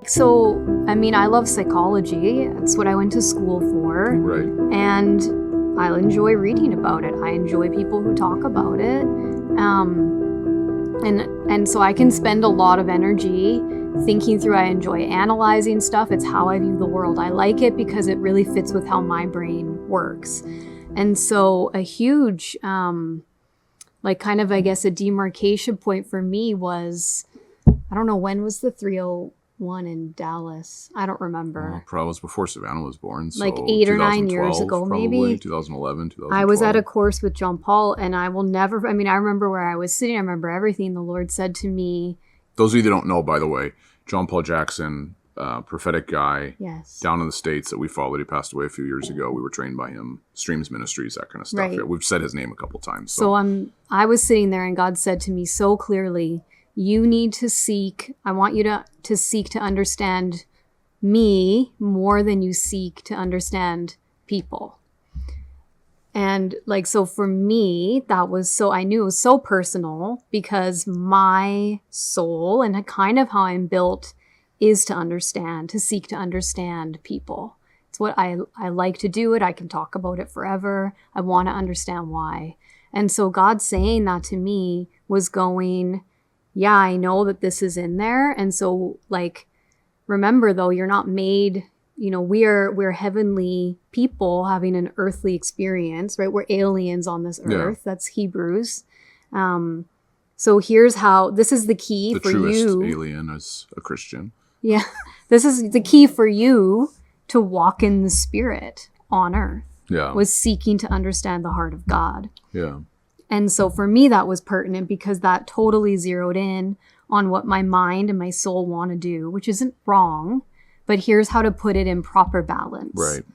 so, I mean, I love psychology. That's what I went to school for. Right. And I enjoy reading about it. I enjoy people who talk about it. And so I can spend a lot of energy thinking through. I enjoy analyzing stuff. It's how I view the world. I like it because it really fits with how my brain works. And so a huge, like kind of, I guess, a demarcation point for me was, I don't know, when was the 301 in Dallas? I don't remember. Probably was before Savannah was born. So like 8 or 9 years ago, probably, maybe. 2011, 2012. I was at a course with John Paul, and I will never, I mean, I remember where I was sitting. I remember everything the Lord said to me. Those of you that don't know, by the way, John Paul Jackson, prophetic guy, yes, down in the States that we followed. He passed away a few years ago. We were trained by him. Streams Ministries, that kind of stuff. Right. Yeah, we've said his name a couple times. So I was sitting there, and God said to me so clearly, you need to seek, I want you to seek to understand me more than you seek to understand people. And like, so for me, that was so, I knew it was so personal because my soul and kind of how I'm built is to understand, to seek to understand people. It's what I like to do it. I can talk about it forever. I want to understand why. And so God saying that to me was going, yeah, I know that this is in there. And so like, remember though, you're not made, you know, we're heavenly people having an earthly experience, right? We're aliens on this earth. Yeah. That's Hebrews. So here's how, this is the key for you. The truest alien is a Christian. Yeah. This is the key for you to walk in the Spirit on earth. Yeah. Was seeking to understand the heart of God. Yeah. And so for me, that was pertinent because that totally zeroed in on what my mind and my soul want to do, which isn't wrong, but here's how to put it in proper balance. Right.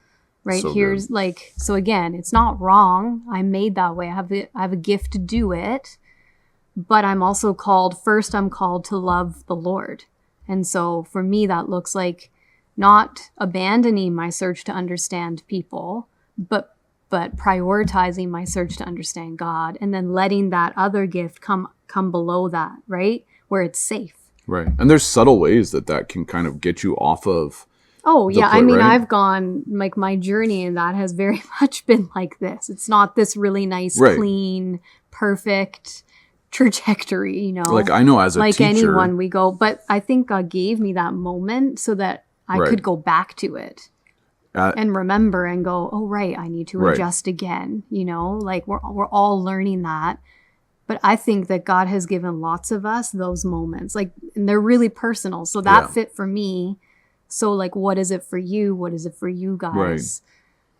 Right. So here's good. Like, so again, it's not wrong. I'm made that way. I have a gift to do it, but I'm also called to love the Lord. And so for me, that looks like not abandoning my search to understand people, but prioritizing my search to understand God, and then letting that other gift come below that, right? Where it's safe. Right. And there's subtle ways that can kind of get you off of. Oh, yeah. I mean, right? I've gone, like, my journey in that has very much been like this. It's not this really nice, right, clean, perfect trajectory, you know? Like, I know as a like teacher. Like anyone, we go, but I think God gave me that moment so that I right. could go back to it. And remember and go, oh, right, I need to right. adjust again. You know, like we're all learning that. But I think that God has given lots of us those moments, like, and they're really personal. So that fit for me. So like, what is it for you? What is it for you guys?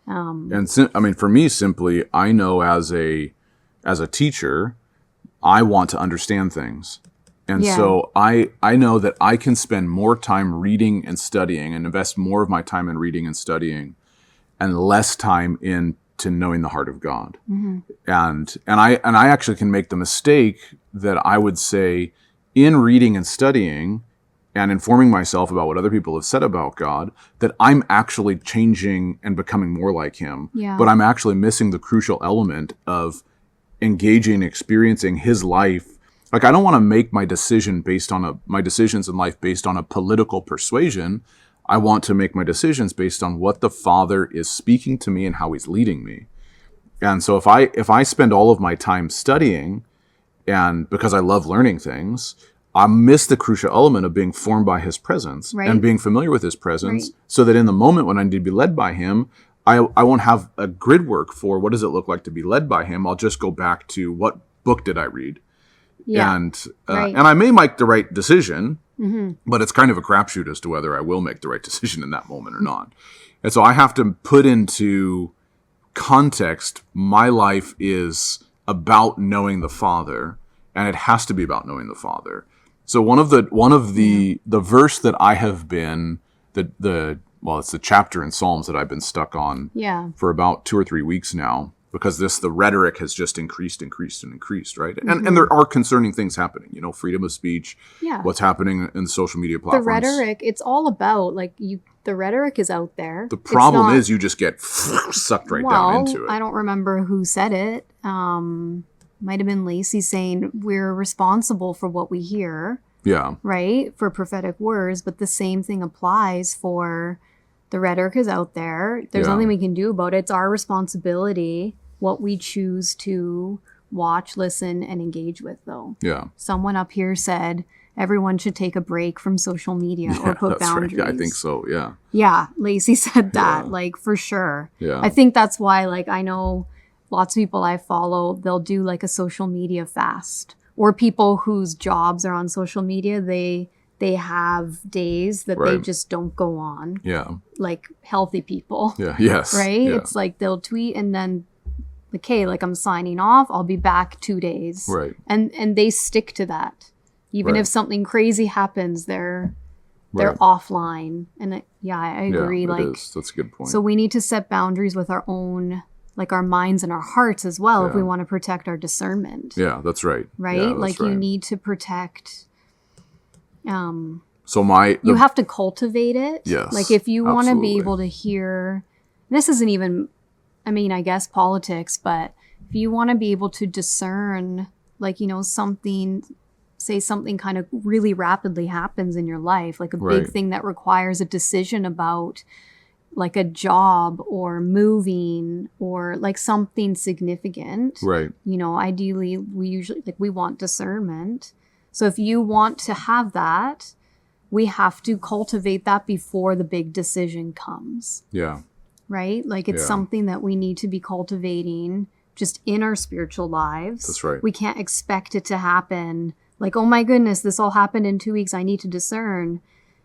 Right. I mean, for me, simply, I know as a teacher, I want to understand things. And so I know that I can spend more time reading and studying and invest more of my time in reading and studying and less time into knowing the heart of God. Mm-hmm. And I actually can make the mistake that I would say in reading and studying and informing myself about what other people have said about God, that I'm actually changing and becoming more like him. Yeah. But I'm actually missing the crucial element of engaging, experiencing his life. Like, I don't want to make my decisions in life based on a political persuasion. I want to make my decisions based on what the Father is speaking to me and how he's leading me. And so if I spend all of my time studying, and because I love learning things, I miss the crucial element of being formed by his presence right. and being familiar with his presence right. so that in the moment when I need to be led by him, I won't have a grid work for what does it look like to be led by him. I'll just go back to what book did I read? Yeah, and I may make the right decision, mm-hmm. but it's kind of a crapshoot as to whether I will make the right decision in that moment or not. And so I have to put into context, my life is about knowing the Father, and it has to be about knowing the Father. So one of the verse that I have been it's the chapter in Psalms that I've been stuck on for about 2 or 3 weeks now. Because the rhetoric has just increased, right? Mm-hmm. And there are concerning things happening, you know, freedom of speech, what's happening in social media platforms. The rhetoric, it's all about, like, the rhetoric is out there. The problem is you just get sucked right down into it. I don't remember who said it. Might have been Lacey saying we're responsible for what we hear. Yeah. Right? For prophetic words. But the same thing applies for the rhetoric is out there. There's nothing we can do about it. It's our responsibility what we choose to watch, listen, and engage with, though. Yeah. Someone up here said everyone should take a break from social media or put boundaries. Right. Yeah, I think so. Yeah. Yeah. Lacey said that, like, for sure. Yeah. I think that's why, like, I know lots of people I follow, they'll do like a social media fast, or people whose jobs are on social media, they have days that they just don't go on. Yeah. Like healthy people. Yeah. Yes. Right? Yeah. It's like they'll tweet and then, okay, like I'm signing off. I'll be back 2 days. Right. And they stick to that. Even if something crazy happens, they're offline. And I agree. Yeah, that's a good point. So we need to set boundaries with our own, like our minds and our hearts as well, if we want to protect our discernment. Yeah, that's right. Right? Yeah, that's like right. you need to protect. So you have to cultivate it. Yes. Like if you want to be absolutely. able to hear, this isn't even, I mean, I guess politics, but if you want to be able to discern, like, you know, something kind of really rapidly happens in your life, like a big thing that requires a decision about like a job or moving or like something significant. Right. You know, ideally we want discernment. So if you want to have that, we have to cultivate that before the big decision comes. Yeah. Right? Like it's something that we need to be cultivating just in our spiritual lives. That's right. We can't expect it to happen like, oh my goodness, this all happened in 2 weeks. I need to discern.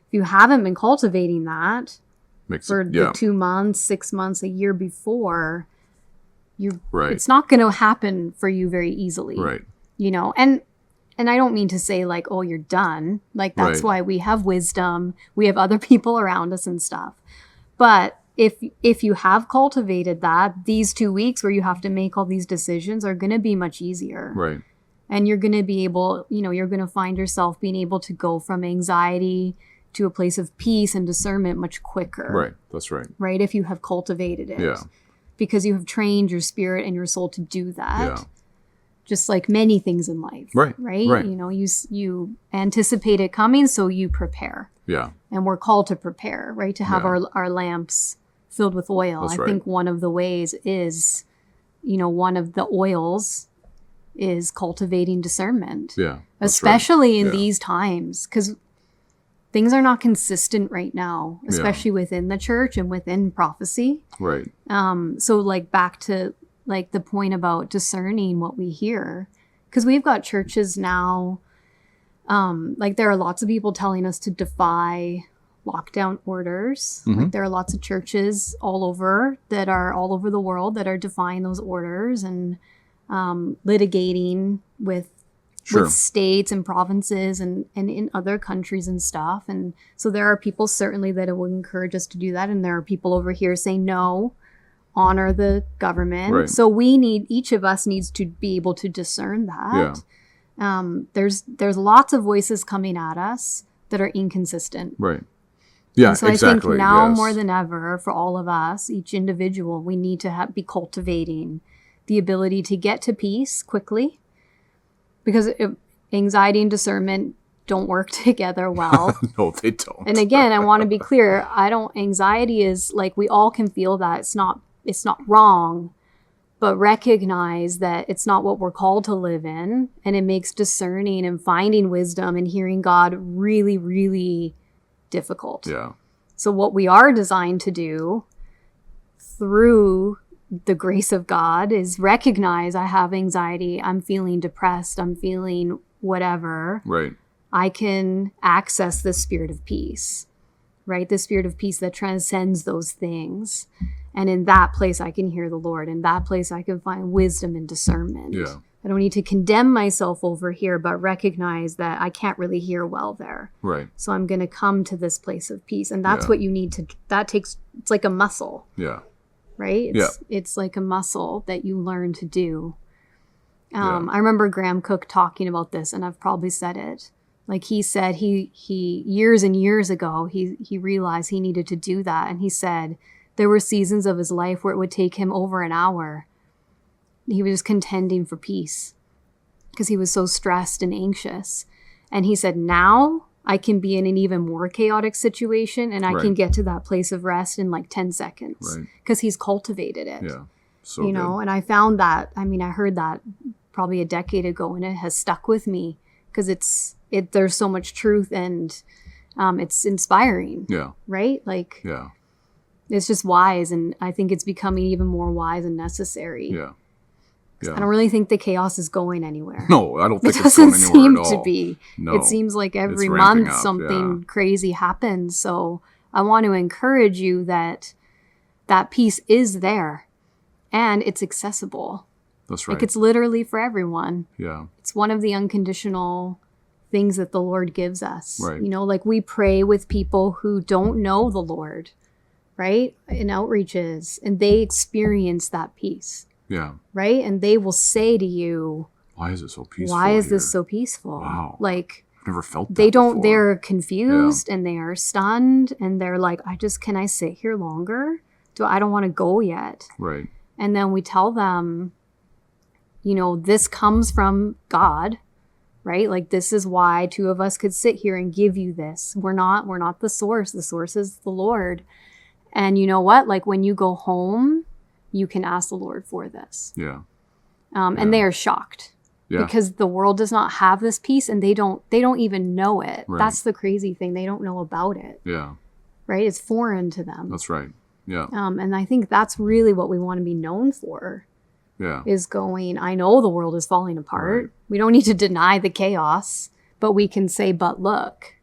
If you haven't been cultivating that the 2 months, 6 months, a year before, it's not going to happen for you very easily. Right. You know, and I don't mean to say like, oh, you're done. Like that's why we have wisdom. We have other people around us and stuff. But if you have cultivated that, these 2 weeks where you have to make all these decisions are going to be much easier. Right. And you're going to be able, you know, you're going to find yourself being able to go from anxiety to a place of peace and discernment much quicker. Right. That's right. Right. If you have cultivated it. Yeah. Because you have trained your spirit and your soul to do that. Yeah. Just like many things in life. Right. You know, you anticipate it coming, so you prepare. Yeah. And we're called to prepare, right? To have our lamps filled with oil. That's I think one of the ways is, you know, one of the oils is cultivating discernment. Yeah. Especially in these times, because things are not consistent right now, especially within the church and within prophecy. Right. So like back to like the point about discerning what we hear, because we've got churches now, like there are lots of people telling us to defy lockdown orders. Mm-hmm. Like there are lots of churches all over the world that are defying those orders and litigating with states and provinces and in other countries and stuff. And so there are people certainly that would encourage us to do that. And there are people over here saying, no, honor the government. Right. So each of us needs to be able to discern that. Yeah. There's lots of voices coming at us that are inconsistent. Right. Yeah, and so exactly. I think now more than ever, for all of us, each individual, we need to be cultivating the ability to get to peace quickly, because anxiety and discernment don't work together well. No, they don't. And again, I want to be clear. Anxiety is like, we all can feel that. It's not wrong, but recognize that it's not what we're called to live in. And it makes discerning and finding wisdom and hearing God really, really difficult. Yeah. So what we are designed to do through the grace of God is recognize I have anxiety. I'm feeling depressed. I'm feeling whatever. Right. I can access the spirit of peace, right? The spirit of peace that transcends those things. And in that place, I can hear the Lord. In that place, I can find wisdom and discernment. Yeah. I don't need to condemn myself over here, but recognize that I can't really hear well there. Right. So I'm going to come to this place of peace. And that's what you need to, it's like a muscle. Yeah. Right? It's like a muscle that you learn to do. I remember Graham Cook talking about this, and I've probably said it. Like he said, he years and years ago, he realized he needed to do that. And he said there were seasons of his life where it would take him over an hour. He was just contending for peace because he was so stressed and anxious. And he said, now I can be in an even more chaotic situation and I can get to that place of rest in like 10 seconds because he's cultivated it. Yeah. So you know, and I found that, I mean, I heard that probably a decade ago and it has stuck with me because there's so much truth and it's inspiring. Yeah. Right? Like, yeah. It's just wise. And I think it's becoming even more wise and necessary. Yeah. Yeah. I don't really think the chaos is going anywhere. No, I don't think it's going anywhere seem at all. to be. No, it seems like every ramping month up, something crazy happens. So I want to encourage you that peace is there and it's accessible. That's right. Like it's literally for everyone. Yeah. It's one of the unconditional things that the Lord gives us. Right. You know, like we pray with people who don't know the Lord, right? In outreaches, and they experience that peace. Yeah. Right? And they will say to you, why is it so peaceful? Why is here? this so peaceful? Wow. Like, I've never felt that before. They're confused and they are stunned and they're like, can I sit here longer? I don't want to go yet. Right. And then we tell them, you know, this comes from God, right? Like this is why two of us could sit here and give you this. We're not the source. The source is the Lord. And you know what? Like when you go home, you can ask the Lord for this. Yeah. And they are shocked because the world does not have this peace and they don't even know it. Right. That's the crazy thing. They don't know about it. Yeah. Right. It's foreign to them. That's right. Yeah. And I think that's really what we want to be known for. Yeah. Is going, I know the world is falling apart. Right. We don't need to deny the chaos, but we can say, but look,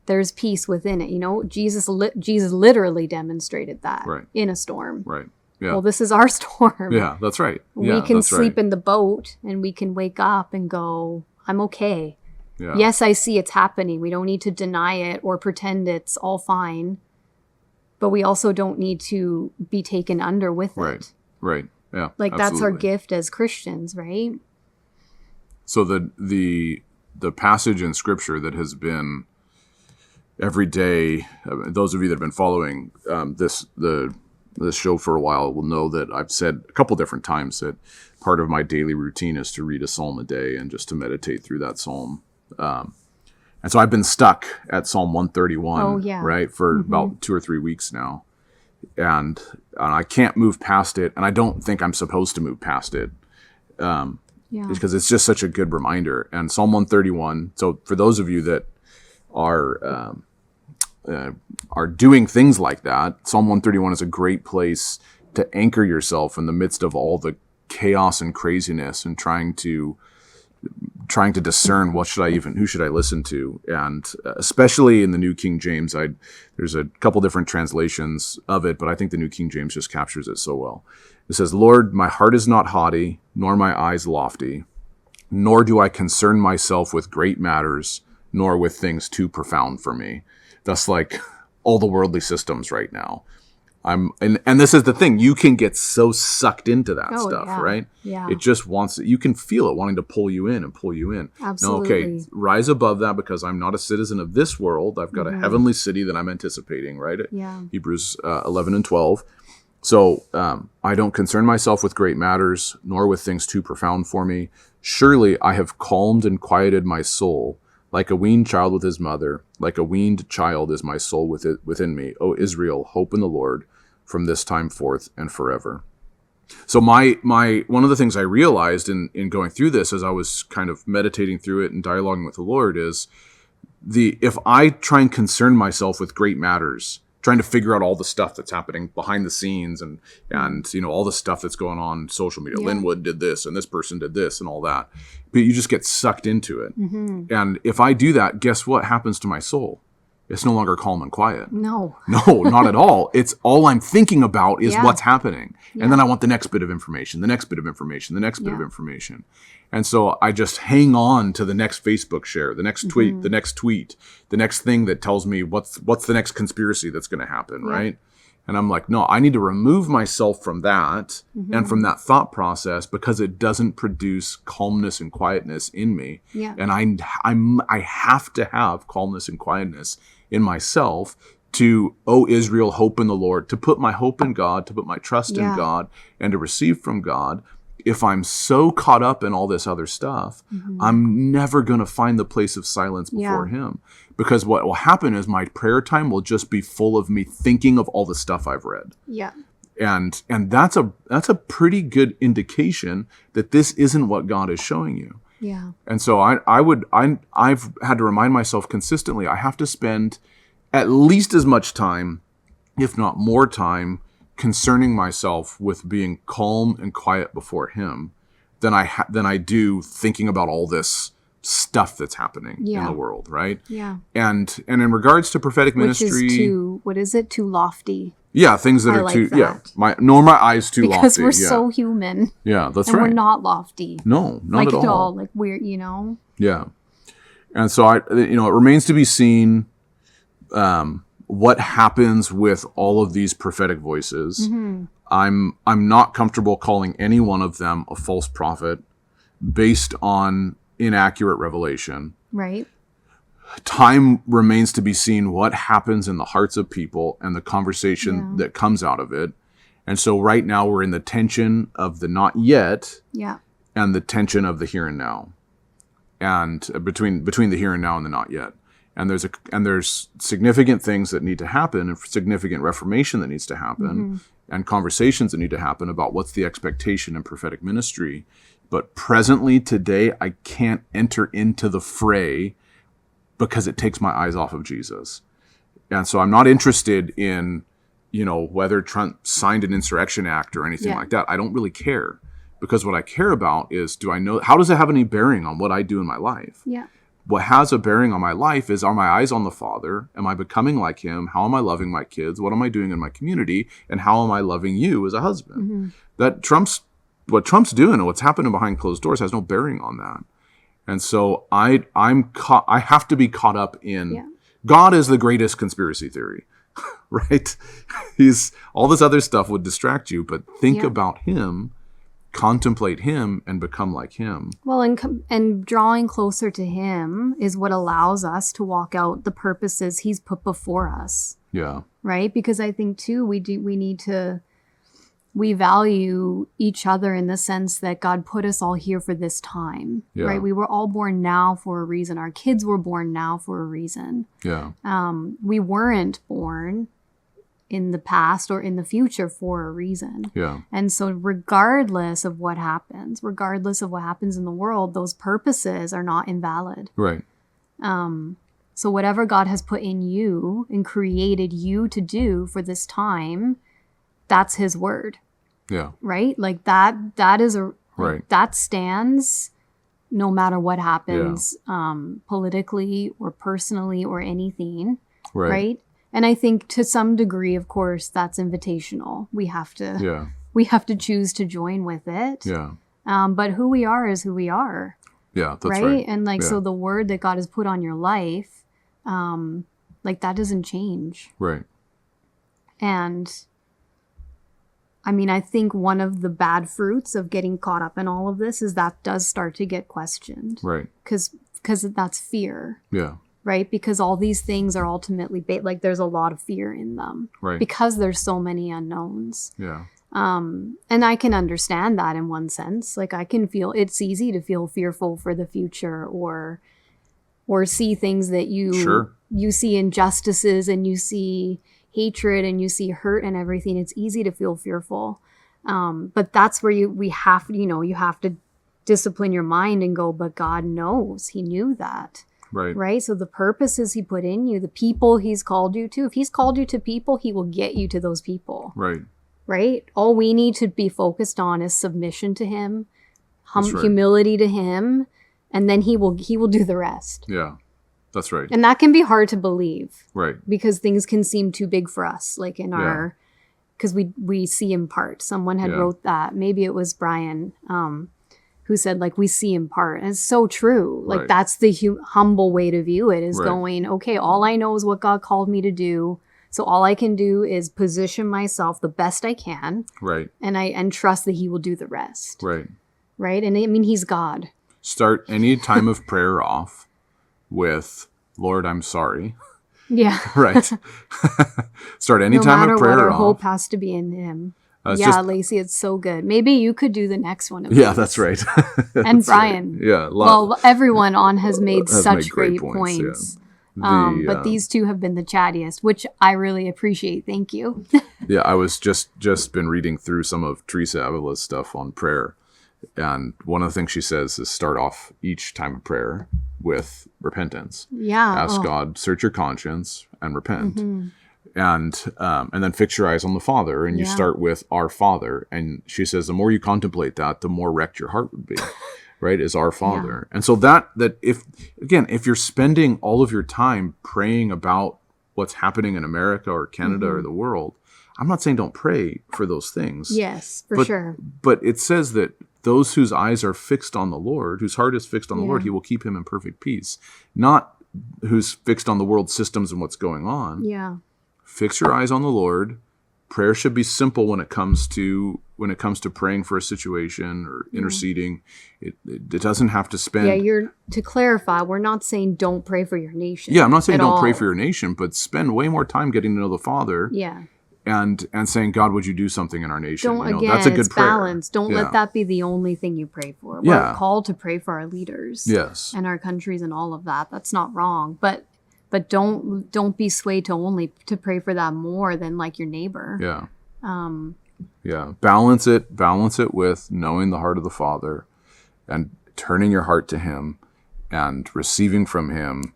there's peace within it. You know, Jesus literally demonstrated that in a storm. Right. Yeah. Well, this is our storm. Yeah, that's right. Yeah, we can sleep in the boat and we can wake up and go, I'm okay. Yeah. Yes, I see it's happening. We don't need to deny it or pretend it's all fine. But we also don't need to be taken under with it. Right. Yeah. Like that's our gift as Christians, right? So the passage in Scripture that has been every day, those of you that have been following this show for a while will know that I've said a couple different times that part of my daily routine is to read a psalm a day and just to meditate through that psalm. And so I've been stuck at Psalm 131, right, for about 2 or 3 weeks now. And I can't move past it, and I don't think I'm supposed to move past it. Because it's just such a good reminder. And Psalm 131, so for those of you that are doing things like that, Psalm 131 is a great place to anchor yourself in the midst of all the chaos and craziness and trying to discern who should I listen to. And especially in the New King James, there's a couple different translations of it, but I think the New King James just captures it so well. It says, Lord, my heart is not haughty, nor my eyes lofty, nor do I concern myself with great matters, nor with things too profound for me. That's like all the worldly systems right now. And this is the thing, you can get so sucked into that stuff, right? Yeah. It just you can feel it wanting to pull you in and pull you in. Absolutely. No, okay, rise above that because I'm not a citizen of this world. I've got a heavenly city that I'm anticipating, right? Yeah. Hebrews 11 and 12. So I don't concern myself with great matters, nor with things too profound for me. Surely I have calmed and quieted my soul, like a weaned child with his mother. Like a weaned child is my soul within me. O Israel, hope in the Lord from this time forth and forever. So my one of the things I realized in going through this as I was kind of meditating through it and dialoguing with the Lord is if I try and concern myself with great matters, trying to figure out all the stuff that's happening behind the scenes and you know all the stuff that's going on social media. Linwood did this and this person did this and all that. But you just get sucked into it. Mm-hmm. And if I do that, guess what happens to my soul? It's no longer calm and quiet. No, not at all. It's all I'm thinking about is what's happening. Yeah. And then I want the next bit of information, the next bit of information, the next bit of information. And so I just hang on to the next Facebook share, the next tweet, the next tweet, the next thing that tells me what's the next conspiracy that's going to happen, right? And I'm like, no, I need to remove myself from that and from that thought process because it doesn't produce calmness and quietness in me. Yeah. And I have to have calmness and quietness in myself to, O Israel, hope in the Lord, to put my hope in God, to put my trust in God, and to receive from God. if I'm so caught up in all this other stuff, I'm never going to find the place of silence before him. Because what will happen is my prayer time will just be full of me thinking of all the stuff I've read. Yeah. And that's a pretty good indication that this isn't what God is showing you. Yeah. And so I've had to remind myself consistently, I have to spend at least as much time, if not more time, concerning myself with being calm and quiet before him than I do thinking about all this stuff that's happening in the world, right? Yeah. And in regards to prophetic ministry, which is too lofty. Yeah, things that I are like too that. my eyes too because lofty. We're so human. Yeah, that's and right. We're not lofty. No, not like at all. Like we're, Yeah. And so it remains to be seen what happens with all of these prophetic voices. Mm-hmm. I'm not comfortable calling any one of them a false prophet based on inaccurate revelation. Right. Time remains to be seen what happens in the hearts of people and the conversation that comes out of it. And so right now we're in the tension of the not yet and the tension of the here and now. And between the here and now and the not yet. And there's significant things that need to happen and significant reformation that needs to happen and conversations that need to happen about what's the expectation in prophetic ministry. But presently today, I can't enter into the fray because it takes my eyes off of Jesus. And so I'm not interested in, whether Trump signed an insurrection act or anything like that. I don't really care, because what I care about is, how does it have any bearing on what I do in my life? Yeah. What has a bearing on my life is, are my eyes on the Father? Am I becoming like him? How am I loving my kids? What am I doing in my community? And how am I loving you as a husband? What Trump's doing and what's happening behind closed doors has no bearing on that. And so I have to be caught up in God is the greatest conspiracy theory, right? All this other stuff would distract you, but think about him, contemplate him, and become like him. Well, and drawing closer to him is what allows us to walk out the purposes he's put before us. Yeah. Right? Because I think too, we value each other in the sense that God put us all here for this time, right? We were all born now for a reason. Our kids were born now for a reason. Yeah. We weren't born in the past or in the future for a reason. Yeah. And so regardless of what happens in the world, those purposes are not invalid. Right. So whatever God has put in you and created you to do for this time, that's his word. Yeah. Right? Like that is right. That stands no matter what happens politically or personally or anything. Right? And I think to some degree, of course, that's invitational. We have to choose to join with it. Yeah. But who we are is who we are. Yeah, that's right. And so the word that God has put on your life, that doesn't change. Right. And I think one of the bad fruits of getting caught up in all of this is that does start to get questioned. Right. Because that's fear. Yeah. Right? Because all these things are ultimately, there's a lot of fear in them. Right. Because there's so many unknowns. Yeah. And I can understand that in one sense. I can feel, it's easy to feel fearful for the future or see things that you see injustices and you see hatred and you see hurt and everything. It's easy to feel fearful. But that's where you have to discipline your mind and go, but God knows. He knew that. Right. Right. So the purposes he put in you, the people he's called you to, if he's called you to people, he will get you to those people. Right. Right. All we need to be focused on is submission to him, right. humility to him, and then he will do the rest. Yeah. That's right. And that can be hard to believe. Right. Because things can seem too big for us, because we see in part. Someone had wrote that. Maybe it was Brian, who said, we see in part. And it's so true. Right. That's the humble way to view it, is right. going, okay, all I know is what God called me to do. So all I can do is position myself the best I can. Right. And trust that he will do the rest. Right. Right. And he's God. Start any time of prayer off with, Lord, I'm sorry. Yeah. Right. Start any time of prayer what, our off. hope has to be in him. Lacey, it's so good. Maybe you could do the next one. Yeah, that's right. And Brian. Right. Yeah. Well, everyone on has made such great points. Yeah. But these two have been the chattiest, which I really appreciate. Thank you. Yeah, I was just been reading through some of Teresa Avila's stuff on prayer. And one of the things she says is start off each time of prayer with repentance. Yeah. Ask God, search your conscience and repent. And then fix your eyes on the Father, and you start with our Father. And she says, the more you contemplate that, the more wrecked your heart would be, right? Is our Father. And so that if you're spending all of your time praying about what's happening in America or Canada or the world, I'm not saying don't pray for those things. Yes, for sure. But it says that those whose eyes are fixed on the Lord, whose heart is fixed on the Lord, he will keep him in perfect peace. Not who's fixed on the world systems and what's going on. Yeah. Fix your eyes on the Lord. Prayer should be simple when it comes to praying for a situation or interceding. It doesn't have to spend. Yeah, to clarify, we're not saying don't pray for your nation. Yeah, I'm not saying don't pray for your nation, but spend way more time getting to know the Father. Yeah. And saying, God, would you do something in our nation? That's a good prayer. Balance. Don't let that be the only thing you pray for. We're called to pray for our leaders. Yes. And our countries and all of that. That's not wrong. But don't be swayed to pray for that more than like your neighbor. Yeah. Balance it with knowing the heart of the Father and turning your heart to him and receiving from him,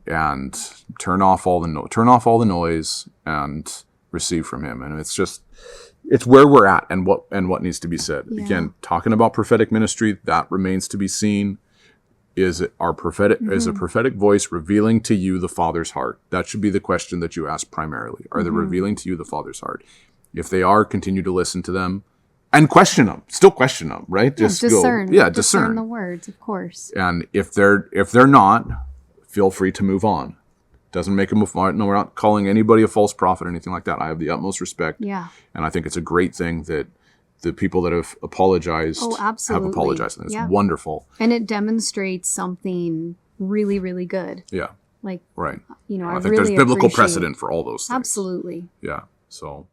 and turn off all the noise and receive from him. And it's where we're at and what needs to be said. Again, talking about prophetic ministry, that remains to be seen. Is a prophetic voice revealing to you the Father's heart? That should be the question that you ask primarily. Are they revealing to you the Father's heart? If they are, continue to listen to them and question them. Still question them, right? Just discern. Discern the words, of course. And if they're not, feel free to move on. Doesn't make them no, we're not calling anybody a false prophet or anything like that. I have the utmost respect. Yeah. And I think it's a great thing that the people that have apologized have apologized. And it's wonderful. And it demonstrates something really, really good. Yeah. Like, right. I think really there's biblical precedent for all those things. Absolutely. Yeah. So